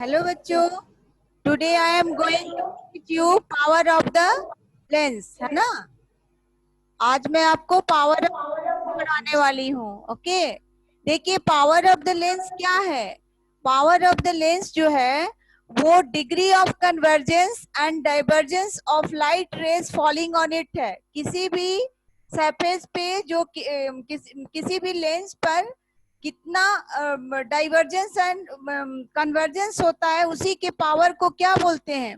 Hello बच्चों, today I am going to teach you power of the lens, है ना। आज मैं आपको पावर ऑफ पढ़ाने वाली हूँ। ओके, देखिए पावर ऑफ द लेंस क्या है। पावर ऑफ द लेंस जो है वो degree of convergence and divergence of light rays falling on it है। किसी भी सरफेस पे जो किसी भी लेंस पर कितना डाइवर्जेंस एंड कन्वर्जेंस होता है, उसी के पावर को क्या बोलते हैं?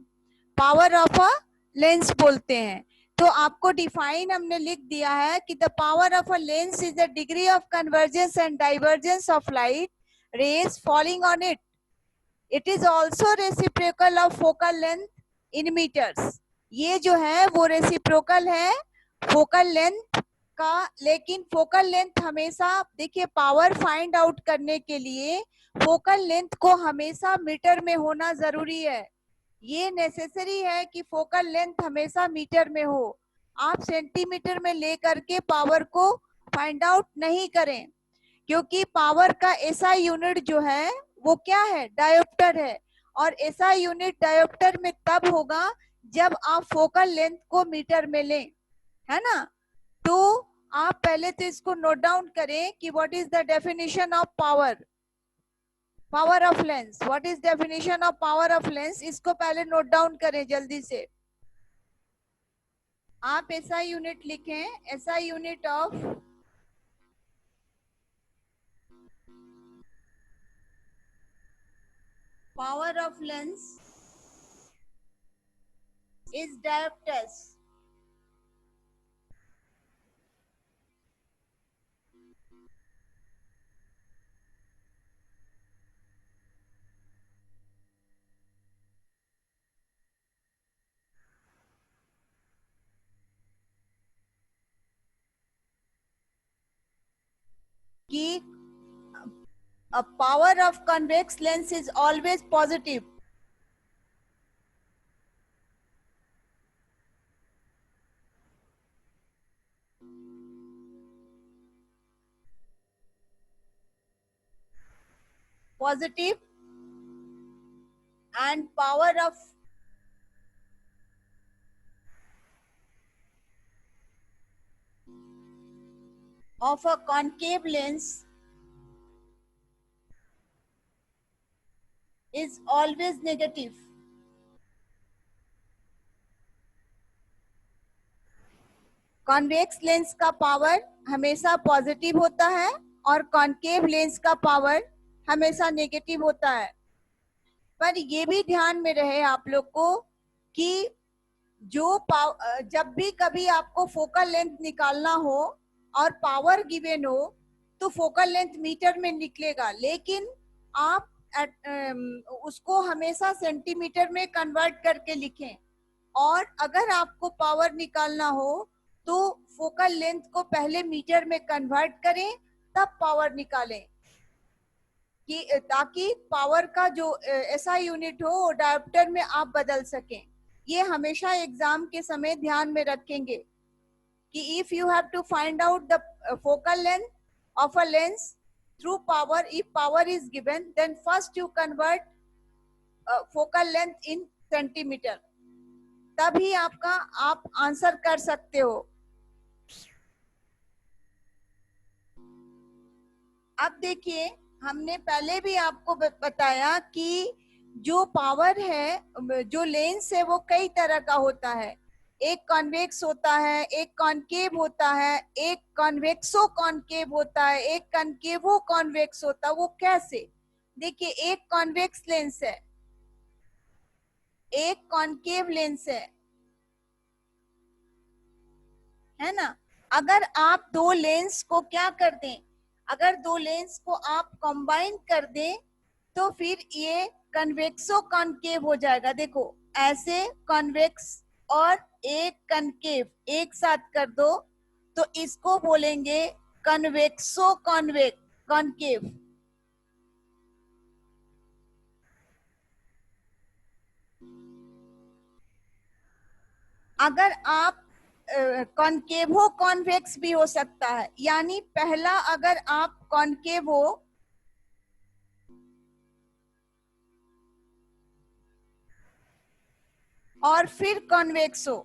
पावर ऑफ अ लेंस बोलते हैं। तो आपको डिफाइन हमने लिख दिया है कि the power of a lens is the degree of convergence and divergence of light rays falling on it. It is also reciprocal of focal length in metres. ये जो है वो रेसिप्रोकल है फोकल लेंथ का, लेकिन फोकल लेंथ हमेशा, देखिए power find out करने के लिए फोकल लेंथ को हमेशा मीटर में होना जरूरी है। ये नेसेसरी है कि फोकल लेंथ हमेशा मीटर में हो। आप सेंटीमीटर में लेकर के पावर को फाइंड आउट नहीं करें, क्योंकि पावर का एसआई यूनिट जो है वो क्या है? डायोप्टर है। और एसआई यूनिट डायोप्टर में तब होगा जब आप फोकल लेंथ को मीटर में लें, है ना। तो आप पहले तो इसको नोट डाउन करें कि what is the definition of power, power of lens. What is definition of power of lens, इसको पहले नोट डाउन करें जल्दी से। आप एसआई यूनिट लिखें, SI unit of power of lens is diopters. कि a power of convex lens is always positive. Positive, and power of a concave lens is always negative. Convex lens का power हमेशा positive होता है और concave lens का power हमेशा negative होता है। पर ये भी ध्यान में रहे आप लोग को कि जब भी कभी आपको फोकल लेंथ निकालना हो और पावर गिवन हो तो फोकल लेंथ मीटर में निकलेगा, लेकिन आप उसको हमेशा सेंटीमीटर में कन्वर्ट करके लिखें। और अगर आपको पावर निकालना हो तो फोकल लेंथ को पहले मीटर में कन्वर्ट करें, तब पावर निकालें, कि ताकि पावर का जो ऐसा यूनिट हो डायोप्टर में आप बदल सकें। ये हमेशा एग्जाम के समय ध्यान में रखेंगे कि if you have to find out the focal length of a lens through power, if power is given then first you convert focal length in centimetre, तभी आप आंसर कर सकते हो। अब देखिए, हमने पहले भी आपको बताया कि जो पावर है, जो लेंस है, वो कई तरह का होता है। एक कॉन्वेक्स होता है, एक कॉनकेव होता है, एक कॉन्वेक्सो कॉनकेव होता है, एक कॉनकेवो कॉन्वेक्स होता है। वो कैसे? देखिए, एक कॉन्वेक्स लेंस है, एक कॉनकेव लेंस है ना। अगर आप दो लेंस को क्या कर दें, अगर दो लेंस को आप कंबाइन कर दें तो फिर ये कन्वेक्सो कॉनकेव हो जाएगा। देखो ऐसे कॉन्वेक्स और एक कनकेव एक साथ कर दो तो इसको बोलेंगे कन्वेक्सो कॉनकेव। अगर आप कॉनकेवो कॉन्वेक्स भी हो सकता है, यानी पहला अगर आप कॉनकेव हो और फिर कॉन्वेक्स हो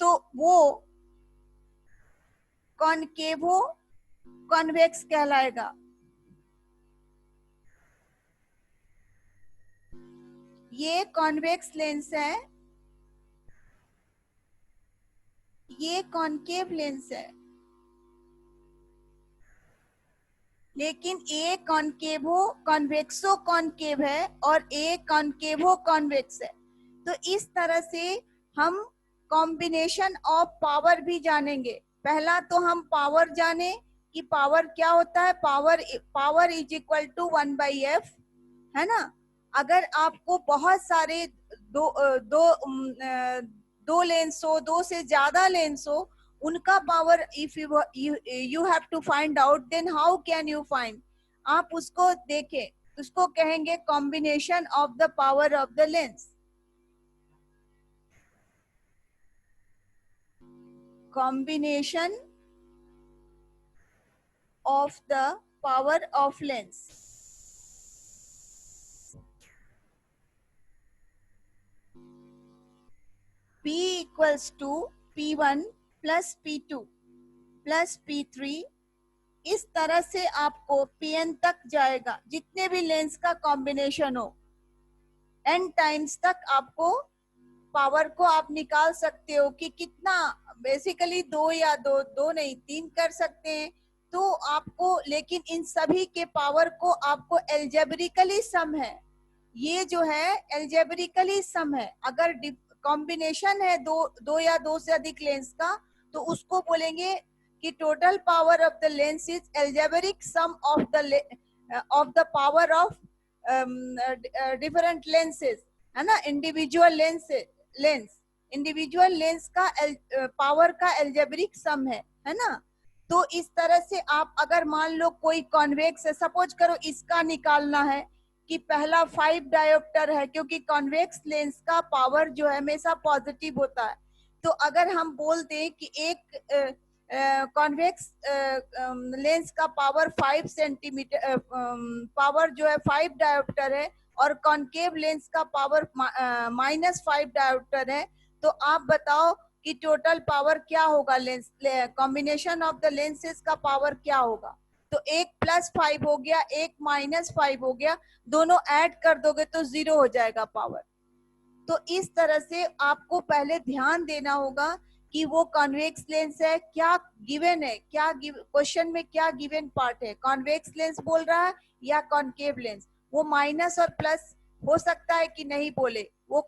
तो वो कॉनकेवो कॉन्वेक्स कहलाएगा। ये कॉन्वेक्स लेंस है, ये कॉनकेव लेंस है, लेकिन एक कॉनकेवो कॉन्वेक्सो कॉनकेव है और एक कॉनकेवो कॉन्वेक्स है। तो इस तरह से हम कॉम्बिनेशन ऑफ पावर भी जानेंगे। पहला तो हम पावर जाने कि पावर क्या होता है। Power is equal to 1/f, है ना। अगर आपको बहुत सारे दो लेंस हो, दो से ज्यादा लेंस हो, उनका power if you have to find out, then how can you find. आप उसको देखें, उसको कहेंगे combination of the power of the lens. Combination of the power of lens. P equals to P1 plus P2 plus P3। इस तरह से आपको Pn तक जाएगा, जितने भी लेंस का कॉम्बिनेशन हो n टाइम्स तक आपको पावर को आप निकाल सकते हो कि कितना। बेसिकली दो या दो नहीं, 3 कर सकते हैं तो आपको, लेकिन इन सभी के पावर को आपको एल्जेब्रिकली सम है, ये जो है एल्जेब्रिकली सम है। अगर कॉम्बिनेशन है दो या दो से अधिक लेंस का, तो उसको बोलेंगे कि total power of the lens is algebraic sum of the power of different lenses, है ना। लेंस इंडिविजुअल लेंस का पावर का एल्जेब्रिक सम है ना। तो इस तरह से आप अगर मान लो कोई कॉन्वेक्स है, सपोज करो इसका निकालना है कि पहला 5 डायोप्टर है, क्योंकि कॉन्वेक्स लेंस का पावर जो है हमेशा पॉजिटिव होता है। तो अगर हम बोल दें कि एक कॉन्वेक्स लेंस का पावर 5 सेंटीमीटर, पावर जो है 5 डायोप्टर है, और कॉनकेव लेंस का पावर -5 डायोप्टर है, तो आप बताओ कि टोटल पावर क्या होगा, lens combination of the lenses का पावर क्या होगा। तो एक +5 हो गया, एक -5 हो गया, दोनों ऐड कर दोगे तो 0 हो जाएगा पावर। तो इस तरह से आपको पहले ध्यान देना होगा कि वो कॉन्वेक्स लेंस है, क्या गिवन है, क्या क्वेश्चन में क्या गिवन पार्ट है, कॉन्वेक्स लेंस बोल रहा है या कॉनकेव लेंस। वो माइनस और प्लस हो सकता है कि नहीं बोले, वो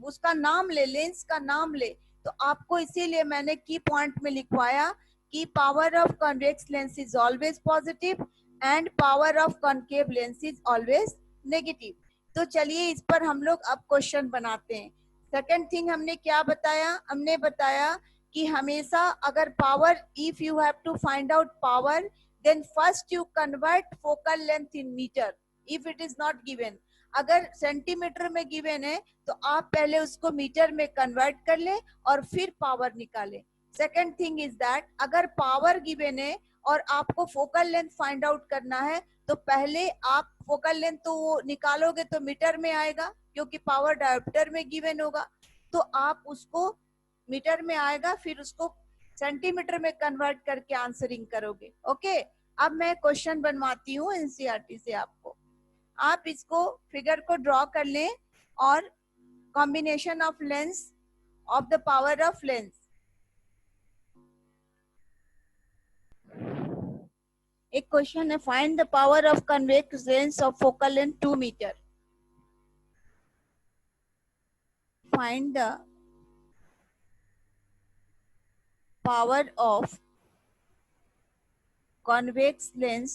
उसका नाम ले, लेंस का नाम ले। तो आपको इसीलिए मैंने की पॉइंट में लिखवाया कि power of convex lens is always positive and power of concave lens is always negative. तो चलिए इस पर हम लोग अब क्वेश्चन बनाते हैं। सेकंड थिंग हमने क्या बताया, हमने बताया कि हमेशा अगर power, if you have to find out power, then first you convert focal length in metre if it is not given. अगर सेंटीमीटर में गिवन है तो आप पहले उसको मीटर में कन्वर्ट कर ले और फिर पावर निकाले। सेकंड थिंग इज दैट अगर पावर गिवन है और आपको फोकल लेंथ फाइंड आउट करना है, तो पहले आप फोकल लेंथ तो वो निकालोगे तो मीटर में आएगा, क्योंकि पावर डायोप्टर में गिवन होगा। तो आप उसको मीटर में आएगा, फिर उसको सेंटीमीटर में कन्वर्ट करके आंसरिंग करोगे। ओके, अब मैं क्वेश्चन बनवाती हूँ एनसीईआरटी से आपको। आप इसको फिगर को ड्रॉ कर लें और combination of lens of the power of lens. एक क्वेश्चन है, find the power of convex lens of focal length 2 metre. Find the power of convex lens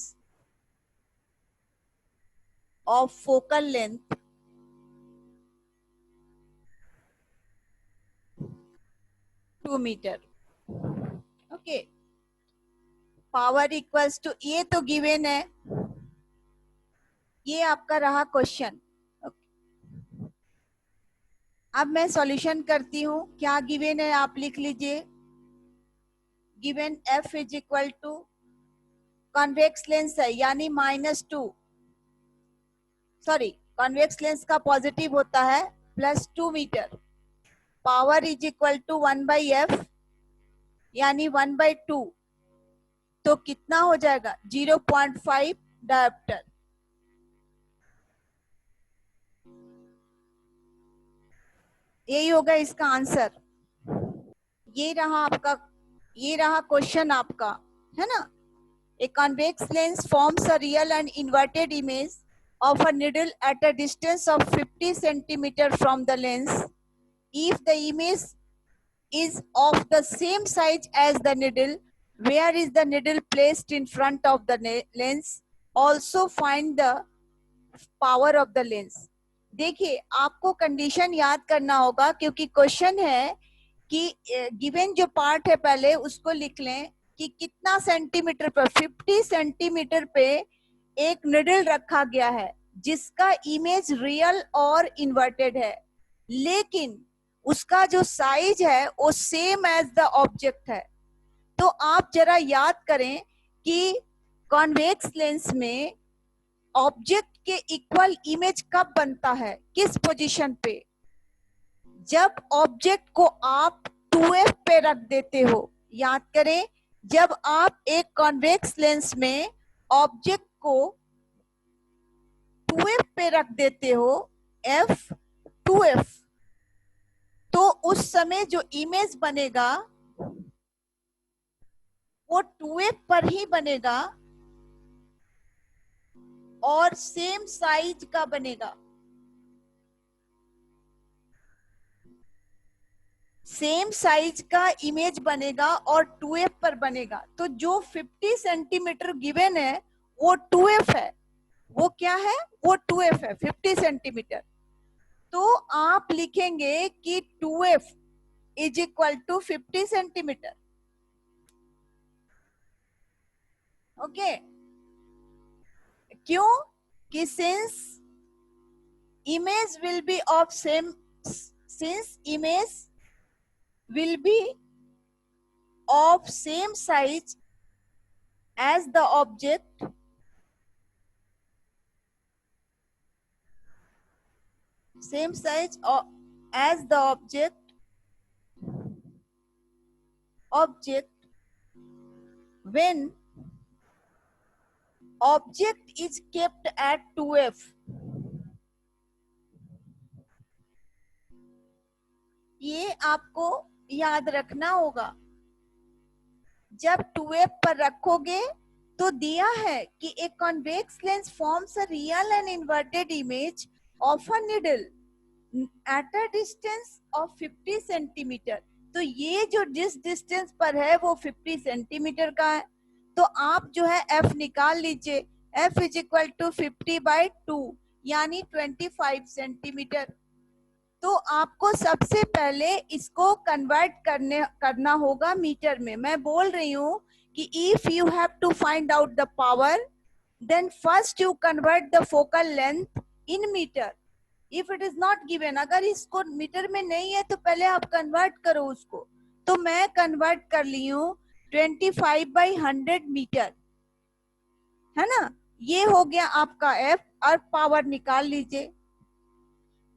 of focal length 2 metre. Okay, power equals to, ये तो given है, ये आपका रहा question. अब मैं सॉल्यूशन करती हूँ। क्या गिवन है आप लिख लीजिए। Given f is equal to, convex lens है यानी -2, सॉरी कॉन्वेक्स लेंस का पॉजिटिव होता है plus 2 metre, power is equal to 1/f यानी 1/2, तो कितना हो जाएगा 0.5 डायोप्टर। यही होगा इसका आंसर। ये रहा आपका, ये रहा क्वेश्चन आपका, है ना। A convex lens forms a real and inverted image of a needle at a distance of 50 centimeter from the lens. If the image is of the same size as the needle, where is the needle placed in front of the lens? Also find the power of the lens. देखिए आपको condition याद करना होगा, क्योंकि question है कि given जो part है पहले उसको लिख लें कि कितना सेंटीमीटर पर, 50 सेंटीमीटर पे एक निडल रखा गया है जिसका इमेज रियल और इन्वर्टेड है, लेकिन उसका जो साइज है वो सेम एज द ऑब्जेक्ट है। तो आप जरा याद करें कि कॉन्वेक्स लेंस में ऑब्जेक्ट के इक्वल इमेज कब बनता है, किस पोजीशन पे? जब ऑब्जेक्ट को आप 2f पे रख देते हो। याद करें, जब आप एक कॉन्वेक्स लेंस में ऑब्जेक्ट को 2f पे रख देते हो, f 2f, तो उस समय जो इमेज बनेगा वो 2f पर ही बनेगा और सेम साइज का बनेगा, सेम साइज का इमेज बनेगा और 2f पर बनेगा। तो जो 50 सेंटीमीटर गिवन है वो 2f है। वो क्या है? वो 2f है, 50 सेंटीमीटर। तो आप लिखेंगे कि 2f is equal to 50 centimetre. Okay, क्यों? कि since image will be of same, since image will be of same size as the object, same size as the object when object is kept at 2f। ये आपको याद रखना होगा। जब 2f पर रखोगे तो दिया है कि एक convex lens forms a real and inverted image of a needle at a distance of 50 centimetre. तो ये जो जिस डिस्टेंस पर है वो 50 सेंटीमीटर का है। तो आप जो है f निकाल लीजिए, f इज इक्वल टू 50/2 यानी 25 सेंटीमीटर। तो आपको सबसे पहले इसको कन्वर्ट करना होगा मीटर में। मैं बोल रही हूँ कि if you have to find out the power, then first you convert the focal length in metre. If it is not given, अगर इसको मीटर में नहीं है तो पहले आप कन्वर्ट करो उसको। तो मैं कन्वर्ट कर ली हूँ 25/100 मीटर, है ना। ये हो गया आपका f और पावर निकाल लीजिए।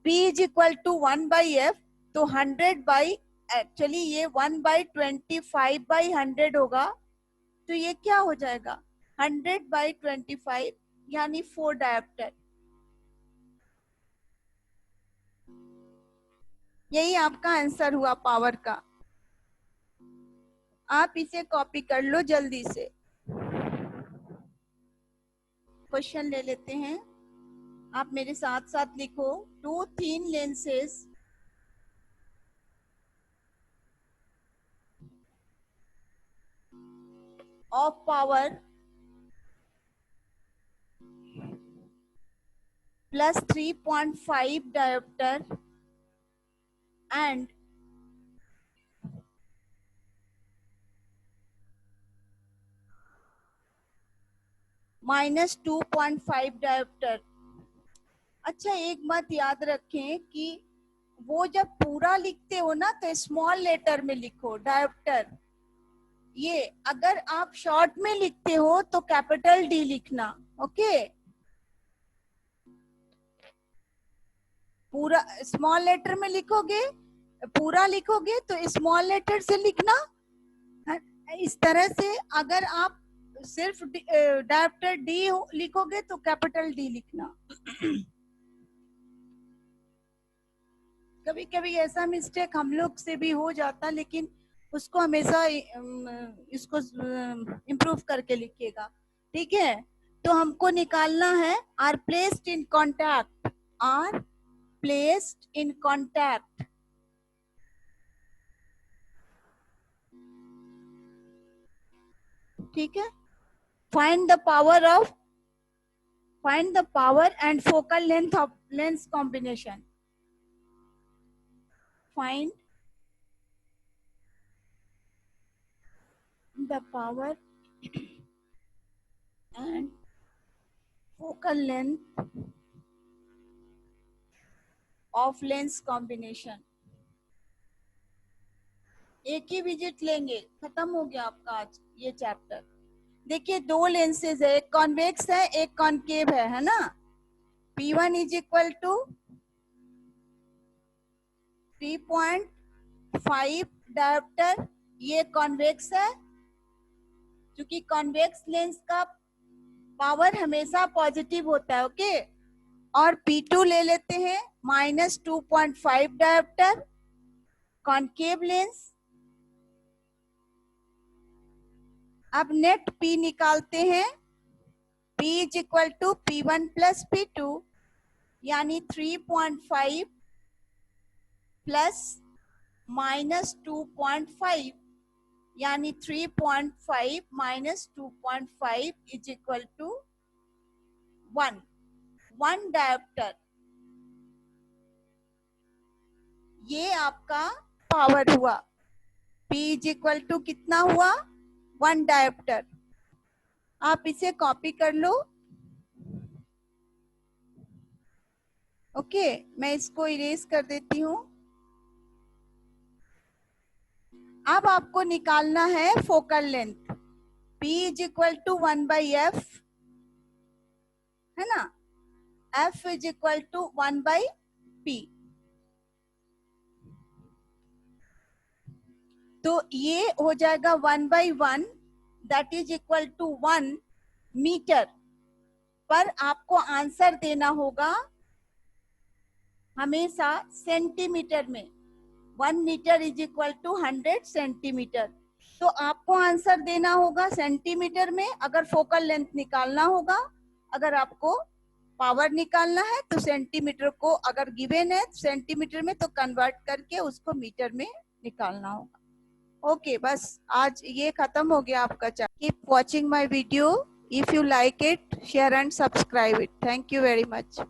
P is equal to 1/f, तो 100 बाई, एक्चुअली ये 1/25/100 होगा। तो ये क्या हो जाएगा 100/25 यानी 4 डायोप्टर। यही आपका आंसर हुआ पावर का। आप इसे कॉपी कर लो जल्दी से। क्वेश्चन ले लेते हैं, आप मेरे साथ साथ लिखो। 2 thin lenses of power plus 3.5 diopter and minus 2.5 dioptre. अच्छा, एक बात याद रखें कि वो जब पूरा लिखते हो ना तो स्मॉल लेटर में लिखो डायोप्टर। ये अगर आप शॉर्ट में लिखते हो तो कैपिटल डी लिखना। ओके, पूरा स्मॉल लेटर में लिखोगे, पूरा लिखोगे तो स्मॉल लेटर से लिखना। इस तरह से अगर आप सिर्फ डायरेक्टर डी लिखोगे तो कैपिटल डी लिखना। कभी कभी ऐसा मिस्टेक हम लोग से भी हो जाता, लेकिन उसको हमेशा इसको इम्प्रूव करके लिखिएगा, ठीक है। तो हमको निकालना है are placed in contact, are placed in contact, ठीक है। Find the power and focal length of lens combination. Find the power and focal length of lens combination। एक ही विजिट लेंगे, खत्म हो गया आपका आज ये चैप्टर। देखिए दो लेंसेज है, एक कॉन्वेक्स है एक कॉन्केव है ना। P1 is equal to 3.5 dioptre, ये कॉन्वेक्स है, क्योंकि कॉन्वेक्स लेंस का पावर हमेशा पॉजिटिव होता है, ओके। और P2 ले लेते हैं -2.5 डायोप्टर, कॉन्केव लेंस। अब नेट P निकालते हैं, P is equal to P1 plus P2, यानी 3.5 प्लस -2.5, यानी 3.5 minus 2.5 is equal to 1 dioptre. ये आपका पावर हुआ। P इज इक्वल टू कितना हुआ, 1 डायोप्टर। आप इसे कॉपी कर लो, ओके। मैं इसको इरेज कर देती हूँ। अब आपको निकालना है focal length. P is equal to 1/f, है ना। F is equal to 1/P। तो ये हो जाएगा 1/1, that is equal to 1 metre. पर आपको आंसर देना होगा हमेशा सेंटीमीटर में। 1 metre is equal to 100 centimetre. तो आपको आंसर देना होगा सेंटीमीटर में अगर फोकल लेंथ निकालना होगा। अगर आपको पावर निकालना है तो सेंटीमीटर को, अगर गिवन है सेंटीमीटर में, तो कन्वर्ट करके उसको मीटर में निकालना होगा। ओके, बस आज ये खत्म हो गया आपका chapter. Keep watching my video. If you like it, share and subscribe it. Thank you very much.